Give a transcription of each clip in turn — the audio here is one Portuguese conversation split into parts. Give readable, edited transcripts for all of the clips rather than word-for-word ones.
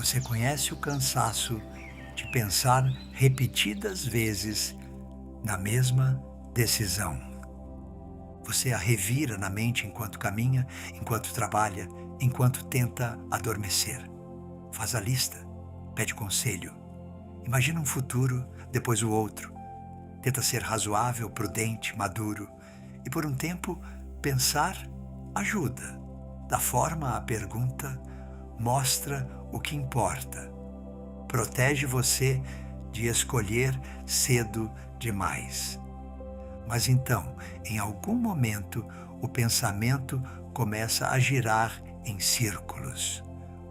Você conhece o cansaço de pensar repetidas vezes na mesma decisão. Você a revira na mente enquanto caminha, enquanto trabalha, enquanto tenta adormecer. Faz a lista, pede conselho. Imagina um futuro, depois o outro. Tenta ser razoável, prudente, maduro. E por um tempo, pensar ajuda. Dá forma à pergunta, mostra o que importa. Protege você de escolher cedo demais. Mas então, em algum momento, o pensamento começa a girar em círculos.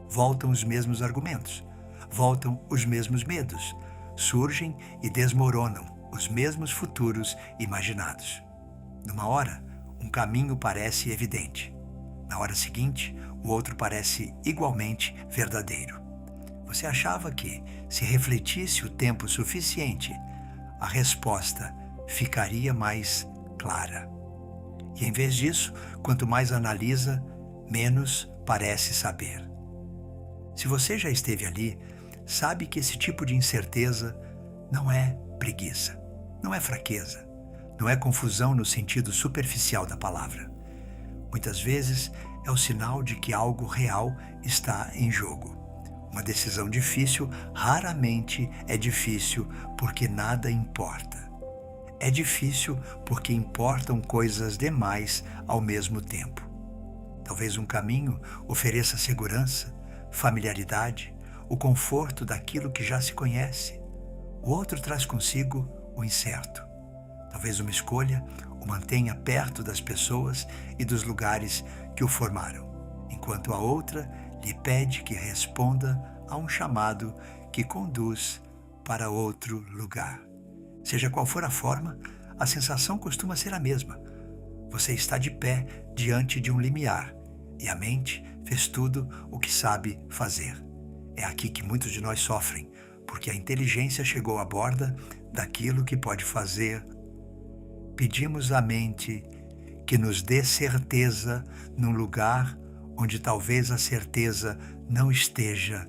Voltam os mesmos argumentos, voltam os mesmos medos, surgem e desmoronam os mesmos futuros imaginados. Numa hora, um caminho parece evidente. Na hora seguinte, o outro parece igualmente verdadeiro. Você achava que, se refletisse o tempo suficiente, a resposta ficaria mais clara. E em vez disso, quanto mais analisa, menos parece saber. Se você já esteve ali, sabe que esse tipo de incerteza não é preguiça, não é fraqueza, não é confusão no sentido superficial da palavra. Muitas vezes é o sinal de que algo real está em jogo. Uma decisão difícil raramente é difícil porque nada importa. É difícil porque importam coisas demais ao mesmo tempo. Talvez um caminho ofereça segurança, familiaridade, o conforto daquilo que já se conhece. O outro traz consigo o incerto. Talvez uma escolha o mantenha perto das pessoas e dos lugares que o formaram, enquanto a outra lhe pede que responda a um chamado que conduz para outro lugar. Seja qual for a forma, a sensação costuma ser a mesma. Você está de pé diante de um limiar e a mente fez tudo o que sabe fazer. É aqui que muitos de nós sofrem, porque a inteligência chegou à borda daquilo que pode fazer. Pedimos à mente que nos dê certeza num lugar onde talvez a certeza não esteja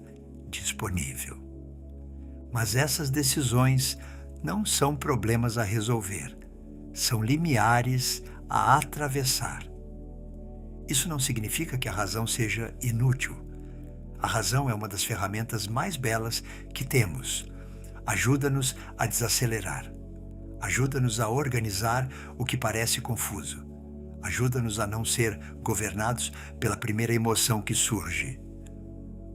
disponível. Mas essas decisões não são problemas a resolver, são limiares a atravessar. Isso não significa que a razão seja inútil. A razão é uma das ferramentas mais belas que temos. Ajuda-nos a desacelerar. Ajuda-nos a organizar o que parece confuso. Ajuda-nos a não ser governados pela primeira emoção que surge.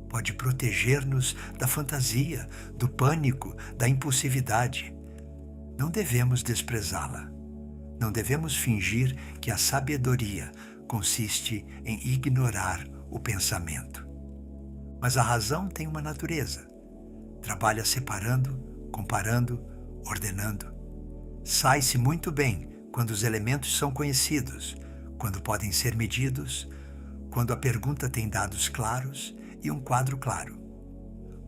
Pode proteger-nos da fantasia, do pânico, da impulsividade. Não devemos desprezá-la. Não devemos fingir que a sabedoria consiste em ignorar o pensamento. Mas a razão tem uma natureza. Trabalha separando, comparando, ordenando. Sai-se muito bem quando os elementos são conhecidos, quando podem ser medidos, quando a pergunta tem dados claros e um quadro claro.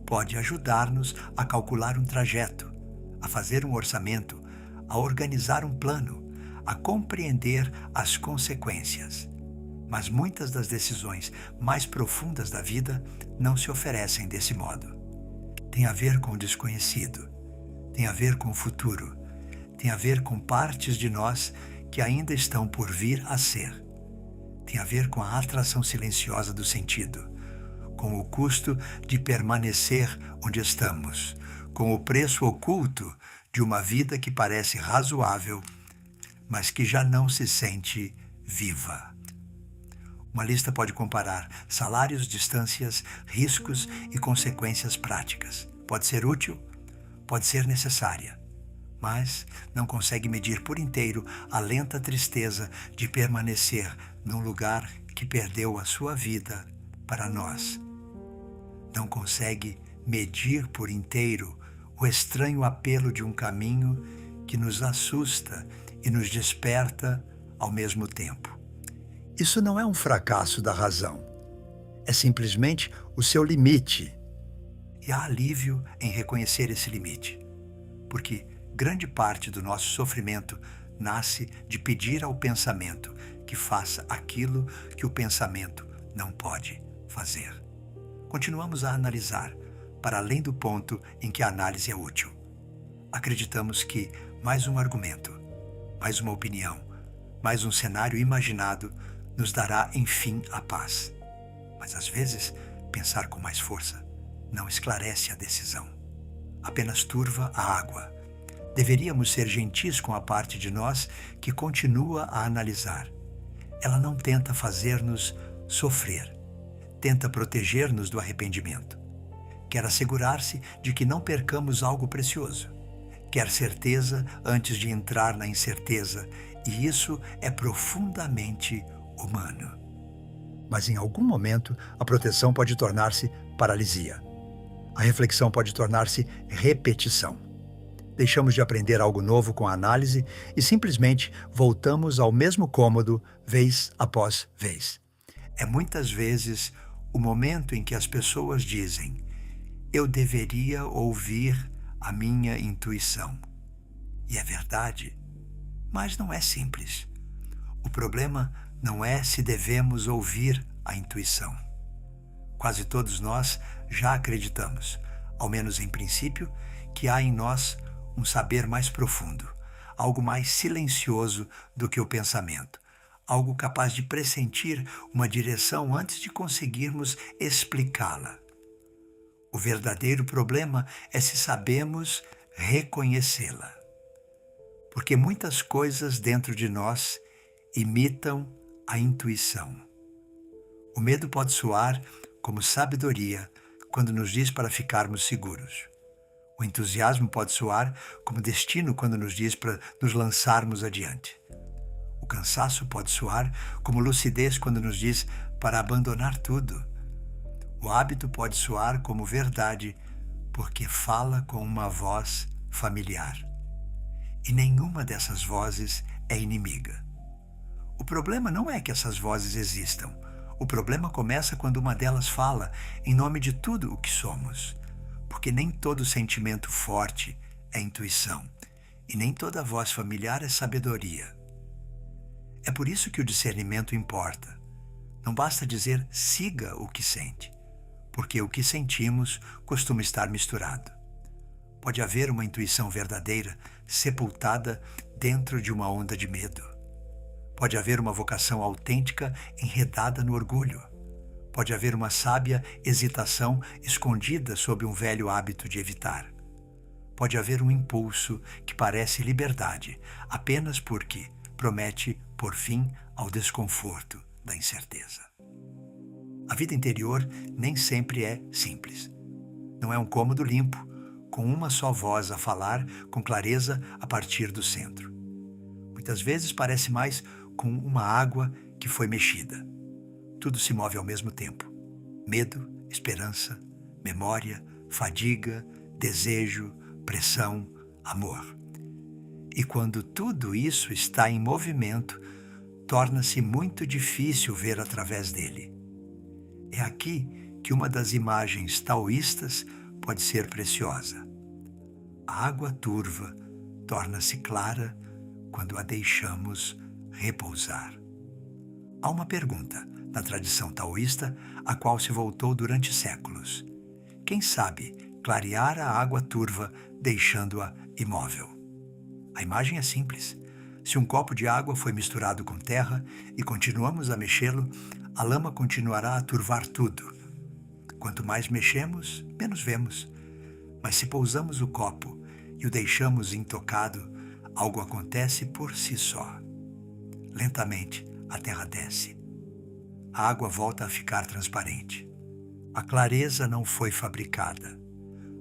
Pode ajudar-nos a calcular um trajeto, a fazer um orçamento, a organizar um plano, a compreender as consequências. Mas muitas das decisões mais profundas da vida não se oferecem desse modo. Tem a ver com o desconhecido, tem a ver com o futuro, tem a ver com partes de nós que ainda estão por vir a ser. Tem a ver com a atração silenciosa do sentido, com o custo de permanecer onde estamos, com o preço oculto de uma vida que parece razoável, mas que já não se sente viva. Uma lista pode comparar salários, distâncias, riscos e consequências práticas. Pode ser útil, pode ser necessária, mas não consegue medir por inteiro a lenta tristeza de permanecer num lugar que perdeu a sua vida para nós. Não consegue medir por inteiro o estranho apelo de um caminho que nos assusta e nos desperta ao mesmo tempo. Isso não é um fracasso da razão. É simplesmente o seu limite. E há alívio em reconhecer esse limite, porque grande parte do nosso sofrimento nasce de pedir ao pensamento que faça aquilo que o pensamento não pode fazer. continuamos a analisar, para além do ponto em que a análise é útil. Acreditamos que mais um argumento, mais uma opinião, mais um cenário imaginado nos dará, enfim, a paz. Mas às vezes, pensar com mais força não esclarece a decisão. Apenas turva a água. Deveríamos ser gentis com a parte de nós que continua a analisar. Ela não tenta fazer-nos sofrer, tenta proteger-nos do arrependimento. Quer assegurar-se de que não percamos algo precioso. Quer certeza antes de entrar na incerteza, e isso é profundamente humano. Mas em algum momento, a proteção pode tornar-se paralisia. A reflexão pode tornar-se repetição. Deixamos de aprender algo novo com a análise e simplesmente voltamos ao mesmo cômodo vez após vez. É muitas vezes o momento em que as pessoas dizem: eu deveria ouvir a minha intuição. E é verdade, mas não é simples. O problema não é se devemos ouvir a intuição. Quase todos nós já acreditamos, ao menos em princípio, que há em nós um saber mais profundo, algo mais silencioso do que o pensamento, algo capaz de pressentir uma direção antes de conseguirmos explicá-la. O verdadeiro problema é se sabemos reconhecê-la. Porque muitas coisas dentro de nós imitam a intuição. O medo pode soar como sabedoria quando nos diz para ficarmos seguros. O entusiasmo pode soar como destino quando nos diz para nos lançarmos adiante. O cansaço pode soar como lucidez quando nos diz para abandonar tudo. O hábito pode soar como verdade porque fala com uma voz familiar. E nenhuma dessas vozes é inimiga. O problema não é que essas vozes existam. O problema começa quando uma delas fala em nome de tudo o que somos. Porque nem todo sentimento forte é intuição e nem toda voz familiar é sabedoria. É por isso que o discernimento importa. Não basta dizer siga o que sente, porque o que sentimos costuma estar misturado. Pode haver uma intuição verdadeira sepultada dentro de uma onda de medo. Pode haver uma vocação autêntica enredada no orgulho. Pode haver uma sábia hesitação escondida sob um velho hábito de evitar. Pode haver um impulso que parece liberdade, apenas porque promete pôr fim ao desconforto da incerteza. A vida interior nem sempre é simples. Não é um cômodo limpo, com uma só voz a falar com clareza a partir do centro. Muitas vezes parece mais com uma água que foi mexida. Tudo se move ao mesmo tempo. Medo, esperança, memória, fadiga, desejo, pressão, amor. E quando tudo isso está em movimento, torna-se muito difícil ver através dele. É aqui que uma das imagens taoístas pode ser preciosa. A água turva torna-se clara quando a deixamos repousar. Há uma pergunta na tradição taoísta a qual se voltou durante séculos. Quem sabe clarear a água turva deixando-a imóvel? A imagem é simples. Se um copo de água foi misturado com terra e continuamos a mexê-lo, a lama continuará a turvar tudo. Quanto mais mexemos, menos vemos. Mas se pousamos o copo e o deixamos intocado, algo acontece por si só. Lentamente, a terra desce. A água volta a ficar transparente. A clareza não foi fabricada.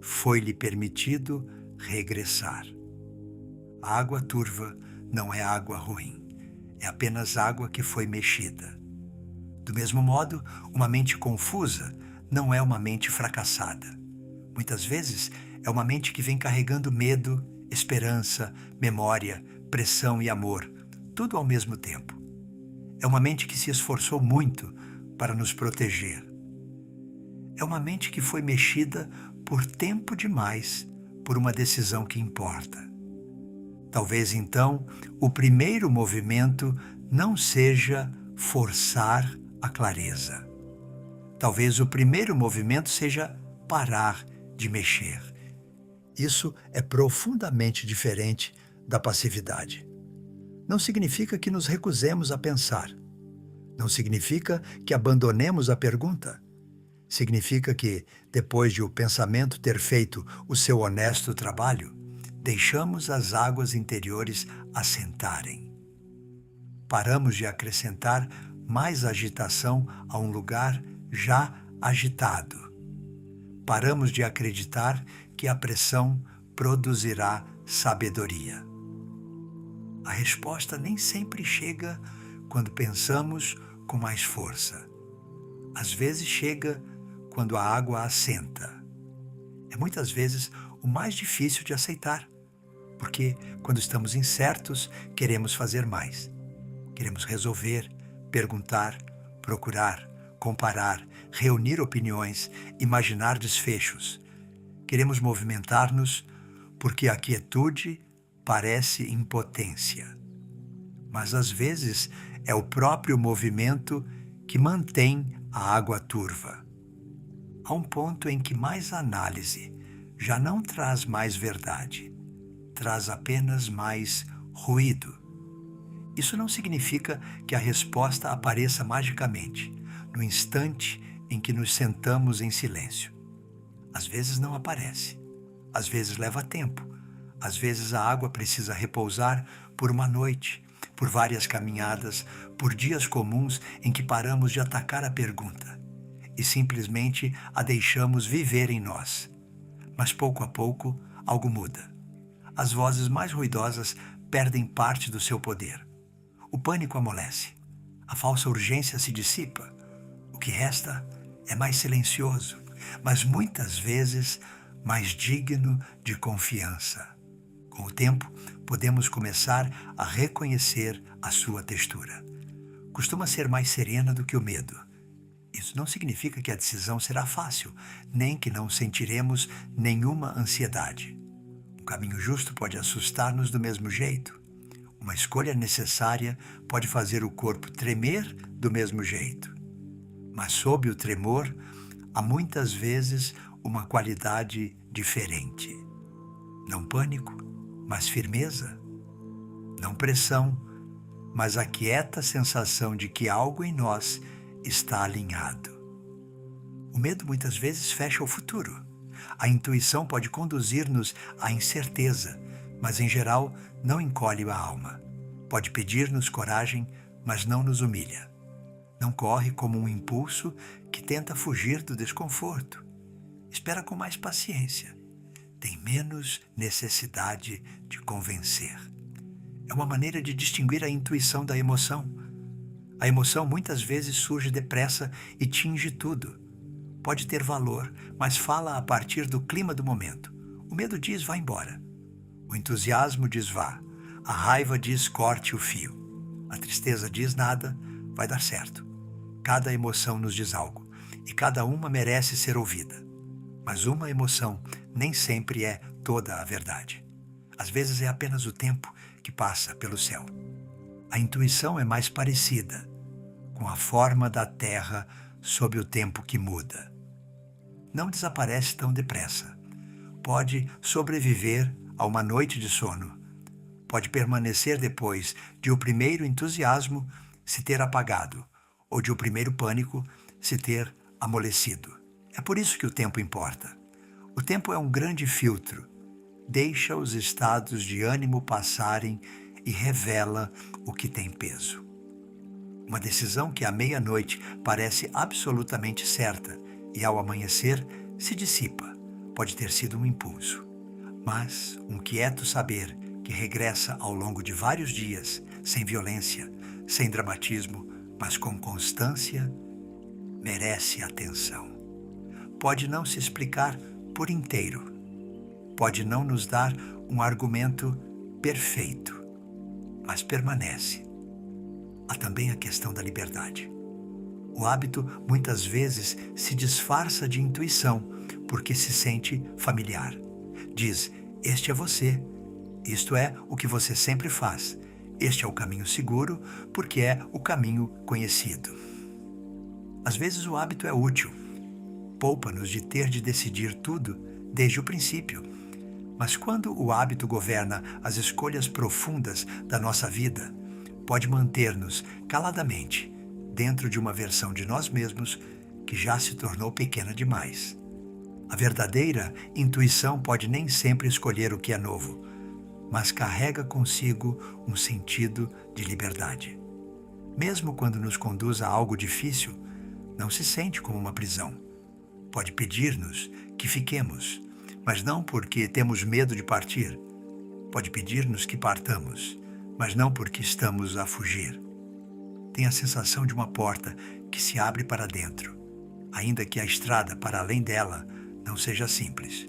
Foi-lhe permitido regressar. A água turva não é água ruim. É apenas água que foi mexida. Do mesmo modo, uma mente confusa não é uma mente fracassada. Muitas vezes, é uma mente que vem carregando medo, esperança, memória, pressão e amor, tudo ao mesmo tempo. É uma mente que se esforçou muito para nos proteger. É uma mente que foi mexida por tempo demais por uma decisão que importa. Talvez então o primeiro movimento não seja forçar a clareza. Talvez o primeiro movimento seja parar de mexer. Isso é profundamente diferente da passividade. Não significa que nos recusemos a pensar. Não significa que abandonemos a pergunta. Significa que, depois de o pensamento ter feito o seu honesto trabalho, deixamos as águas interiores assentarem. Paramos de acrescentar mais agitação a um lugar já agitado. Paramos de acreditar que a pressão produzirá sabedoria. A resposta nem sempre chega quando pensamos com mais força. Às vezes chega quando a água assenta. É muitas vezes o mais difícil de aceitar, porque quando estamos incertos, queremos fazer mais. Queremos resolver, perguntar, procurar, comparar, reunir opiniões, imaginar desfechos. Queremos movimentar-nos porque a quietude parece impotência. Mas às vezes é o próprio movimento que mantém a água turva. Há um ponto em que mais análise já não traz mais verdade, traz apenas mais ruído. Isso não significa que a resposta apareça magicamente, no instante em que nos sentamos em silêncio. Às vezes não aparece, às vezes leva tempo, às vezes a água precisa repousar por uma noite, por várias caminhadas, por dias comuns em que paramos de atacar a pergunta e simplesmente a deixamos viver em nós. Mas pouco a pouco, algo muda. As vozes mais ruidosas perdem parte do seu poder. O pânico amolece. A falsa urgência se dissipa. O que resta é mais silencioso, mas muitas vezes mais digno de confiança. Com o tempo, podemos começar a reconhecer a sua textura. Costuma ser mais serena do que o medo. Isso não significa que a decisão será fácil, nem que não sentiremos nenhuma ansiedade. Um caminho justo pode assustar-nos do mesmo jeito. Uma escolha necessária pode fazer o corpo tremer do mesmo jeito. Mas sob o tremor, há muitas vezes uma qualidade diferente. Não pânico, mas firmeza. Não pressão, mas a quieta sensação de que algo em nós está alinhado. O medo muitas vezes fecha o futuro. A intuição pode conduzir-nos à incerteza, mas em geral não encolhe a alma. Pode pedir-nos coragem, mas não nos humilha. Não corre como um impulso que tenta fugir do desconforto. Espera com mais paciência. Tem menos necessidade de convencer. É uma maneira de distinguir a intuição da emoção. A emoção muitas vezes surge depressa e tinge tudo. Pode ter valor, mas fala a partir do clima do momento. O medo diz vá embora. O entusiasmo diz vá. A raiva diz corte o fio. A tristeza diz nada, vai dar certo. Cada emoção nos diz algo, e cada uma merece ser ouvida. Mas uma emoção nem sempre é toda a verdade. Às vezes é apenas o tempo que passa pelo céu. A intuição é mais parecida com a forma da terra sob o tempo que muda. Não desaparece tão depressa. Pode sobreviver a uma noite de sono. Pode permanecer depois de o primeiro entusiasmo se ter apagado, ou de o primeiro pânico se ter amolecido. É por isso que o tempo importa. O tempo é um grande filtro. Deixa os estados de ânimo passarem e revela o que tem peso. Uma decisão que à meia-noite parece absolutamente certa e ao amanhecer se dissipa. Pode ter sido um impulso. Mas um quieto saber que regressa ao longo de vários dias, sem violência, sem dramatismo, mas com constância, merece atenção. Pode não se explicar por inteiro. Pode não nos dar um argumento perfeito, mas permanece. Há também a questão da liberdade. O hábito muitas vezes se disfarça de intuição porque se sente familiar. Diz, este é você, isto é o que você sempre faz, este é o caminho seguro porque é o caminho conhecido. Às vezes o hábito é útil, poupa-nos de ter de decidir tudo desde o princípio. Mas quando o hábito governa as escolhas profundas da nossa vida, pode manter-nos caladamente dentro de uma versão de nós mesmos que já se tornou pequena demais. A verdadeira intuição pode nem sempre escolher o que é novo, mas carrega consigo um sentido de liberdade. Mesmo quando nos conduz a algo difícil, não se sente como uma prisão. Pode pedir-nos que fiquemos, mas não porque temos medo de partir. Pode pedir-nos que partamos, mas não porque estamos a fugir. Tem a sensação de uma porta que se abre para dentro, ainda que a estrada para além dela não seja simples.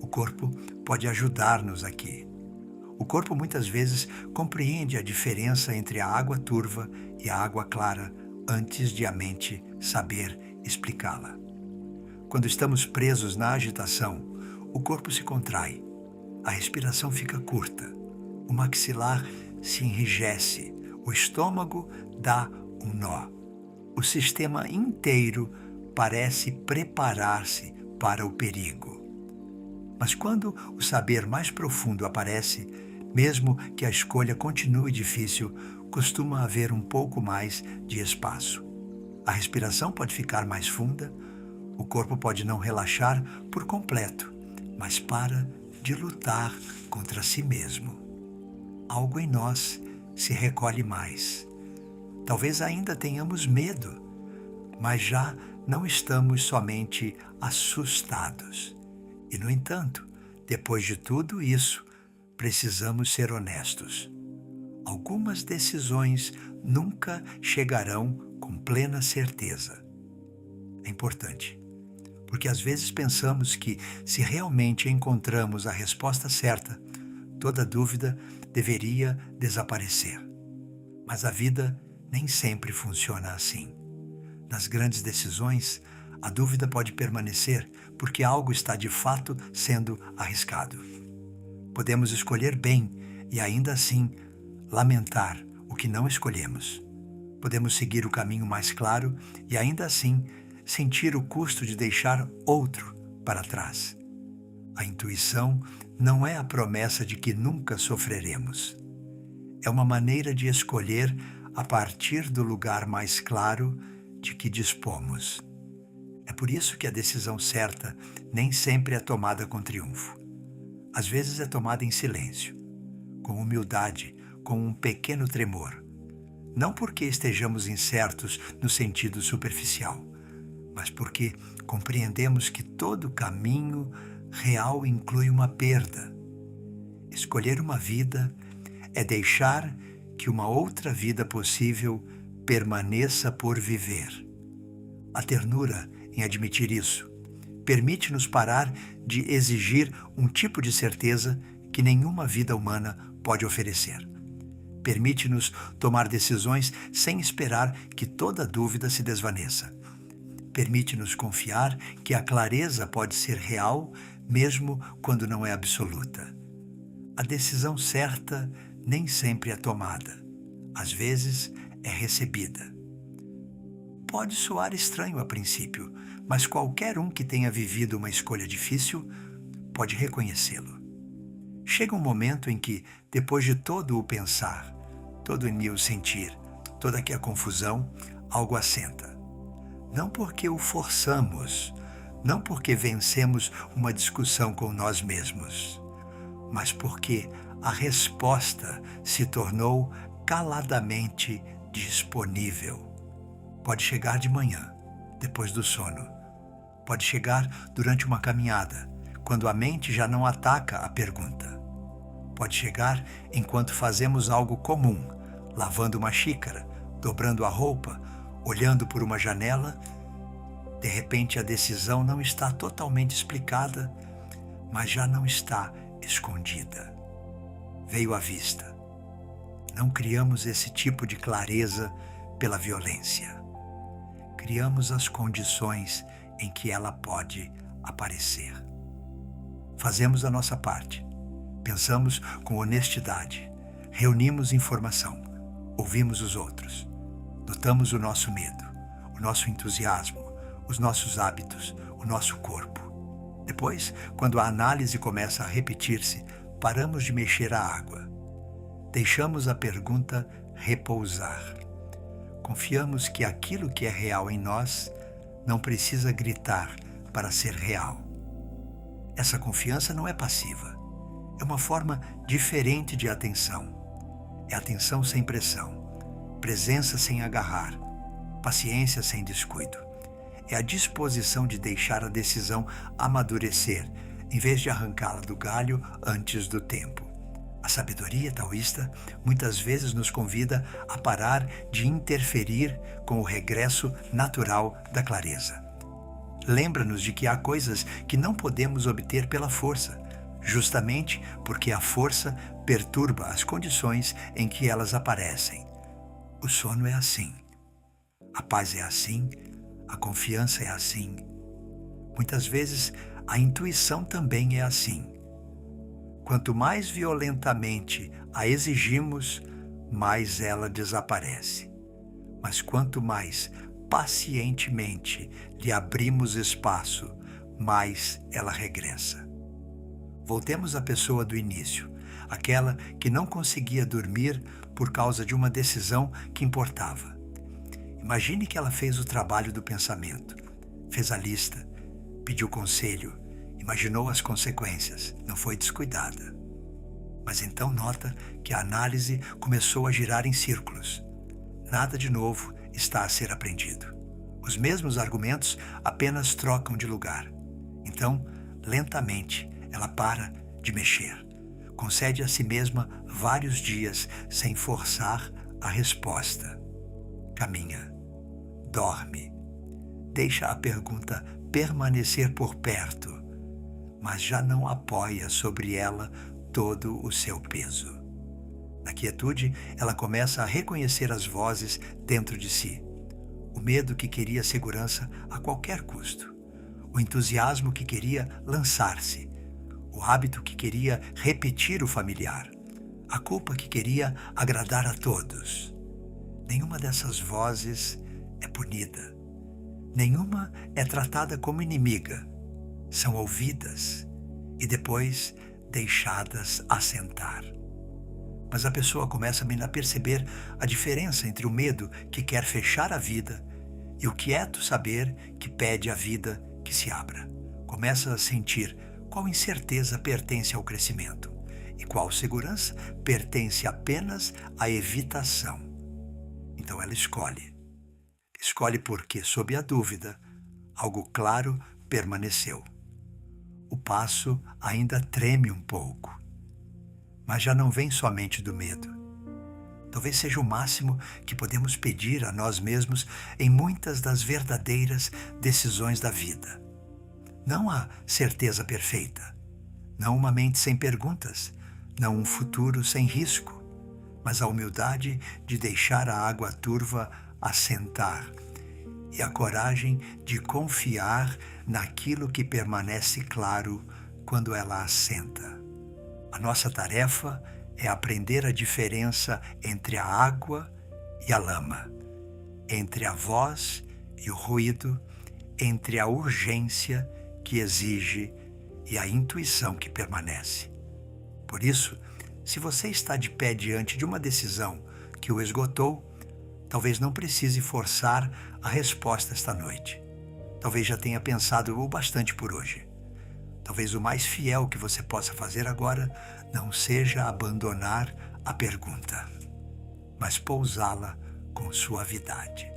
O corpo pode ajudar-nos aqui. O corpo muitas vezes compreende a diferença entre a água turva e a água clara antes de a mente saber explicá-la. Quando estamos presos na agitação, o corpo se contrai, a respiração fica curta, o maxilar se enrijece, o estômago dá um nó. O sistema inteiro parece preparar-se para o perigo. Mas quando o saber mais profundo aparece, mesmo que a escolha continue difícil, costuma haver um pouco mais de espaço. A respiração pode ficar mais funda, o corpo pode não relaxar por completo, mas para de lutar contra si mesmo. Algo em nós se recolhe mais. Talvez ainda tenhamos medo, mas já não estamos somente assustados. E, no entanto, depois de tudo isso, precisamos ser honestos. Algumas decisões nunca chegarão com plena certeza. É importante, porque às vezes pensamos que, se realmente encontramos a resposta certa, toda dúvida deveria desaparecer. Mas a vida nem sempre funciona assim. Nas grandes decisões, a dúvida pode permanecer porque algo está de fato sendo arriscado. Podemos escolher bem e ainda assim lamentar o que não escolhemos. Podemos seguir o caminho mais claro e ainda assim sentir o custo de deixar outro para trás. A intuição não é a promessa de que nunca sofreremos. É uma maneira de escolher a partir do lugar mais claro de que dispomos. É por isso que a decisão certa nem sempre é tomada com triunfo. Às vezes é tomada em silêncio, com humildade, com um pequeno tremor. Não porque estejamos incertos no sentido superficial, mas porque compreendemos que todo caminho real inclui uma perda. Escolher uma vida é deixar que uma outra vida possível permaneça por viver. A ternura em admitir isso permite-nos parar de exigir um tipo de certeza que nenhuma vida humana pode oferecer. Permite-nos tomar decisões sem esperar que toda dúvida se desvaneça. Permite-nos confiar que a clareza pode ser real, mesmo quando não é absoluta. A decisão certa nem sempre é tomada. Às vezes é recebida. Pode soar estranho a princípio, mas qualquer um que tenha vivido uma escolha difícil pode reconhecê-lo. Chega um momento em que, depois de todo o pensar, todo o sentir, toda aquela confusão, algo assenta. Não porque o forçamos, não porque vencemos uma discussão com nós mesmos, mas porque a resposta se tornou caladamente disponível. Pode chegar de manhã, depois do sono. Pode chegar durante uma caminhada, quando a mente já não ataca a pergunta. Pode chegar enquanto fazemos algo comum, lavando uma xícara, dobrando a roupa, olhando por uma janela. De repente a decisão não está totalmente explicada, mas já não está escondida. Veio à vista. Não criamos esse tipo de clareza pela violência. Criamos as condições em que ela pode aparecer. Fazemos a nossa parte. Pensamos com honestidade. Reunimos informação. Ouvimos os outros. Notamos o nosso medo. o nosso entusiasmo, os nossos hábitos, o nosso corpo. Depois, quando a análise começa a repetir-se, paramos de mexer a água. Deixamos a pergunta repousar. Confiamos que aquilo que é real em nós não precisa gritar para ser real. Essa confiança não é passiva. É uma forma diferente de atenção. É atenção sem pressão, presença sem agarrar, paciência sem descuido. É a disposição de deixar a decisão amadurecer, em vez de arrancá-la do galho antes do tempo. A sabedoria taoísta muitas vezes nos convida a parar de interferir com o regresso natural da clareza. Lembra-nos de que há coisas que não podemos obter pela força, justamente porque a força perturba as condições em que elas aparecem. O sono é assim, a paz é assim, a confiança é assim. Muitas vezes a intuição também é assim. Quanto mais violentamente a exigimos, mais ela desaparece. Mas quanto mais pacientemente lhe abrimos espaço, mais ela regressa. Voltemos à pessoa do início, aquela que não conseguia dormir por causa de uma decisão que importava. Imagine que ela fez o trabalho do pensamento, fez a lista, pediu conselho, imaginou as consequências, não foi descuidada. Mas então nota que a análise começou a girar em círculos. Nada de novo está a ser aprendido. Os mesmos argumentos apenas trocam de lugar. Então, lentamente, ela para de mexer. Concede a si mesma vários dias sem forçar a resposta. Caminha, dorme, deixa a pergunta permanecer por perto, mas já não apoia sobre ela todo o seu peso. Na quietude, ela começa a reconhecer as vozes dentro de si. O medo que queria segurança a qualquer custo. O entusiasmo que queria lançar-se. O hábito que queria repetir o familiar. A culpa que queria agradar a todos. Nenhuma dessas vozes é punida. Nenhuma é tratada como inimiga. São ouvidas e depois deixadas assentar. Mas a pessoa começa a perceber a diferença entre o medo que quer fechar a vida e o quieto saber que pede à vida que se abra. Começa a sentir qual incerteza pertence ao crescimento e qual segurança pertence apenas à evitação. Então ela escolhe. Escolhe porque, sob a dúvida, algo claro permaneceu. O passo ainda treme um pouco, mas já não vem somente do medo. Talvez seja o máximo que podemos pedir a nós mesmos em muitas das verdadeiras decisões da vida. Não a certeza perfeita, não uma mente sem perguntas, não um futuro sem risco, mas a humildade de deixar a água turva assentar e a coragem de confiar naquilo que permanece claro quando ela assenta. A nossa tarefa é aprender a diferença entre a água e a lama, entre a voz e o ruído, entre a urgência que exige e a intuição que permanece. Por isso, se você está de pé diante de uma decisão que o esgotou, talvez não precise forçar a resposta esta noite. Talvez já tenha pensado o bastante por hoje. Talvez o mais fiel que você possa fazer agora não seja abandonar a pergunta, mas pousá-la com suavidade.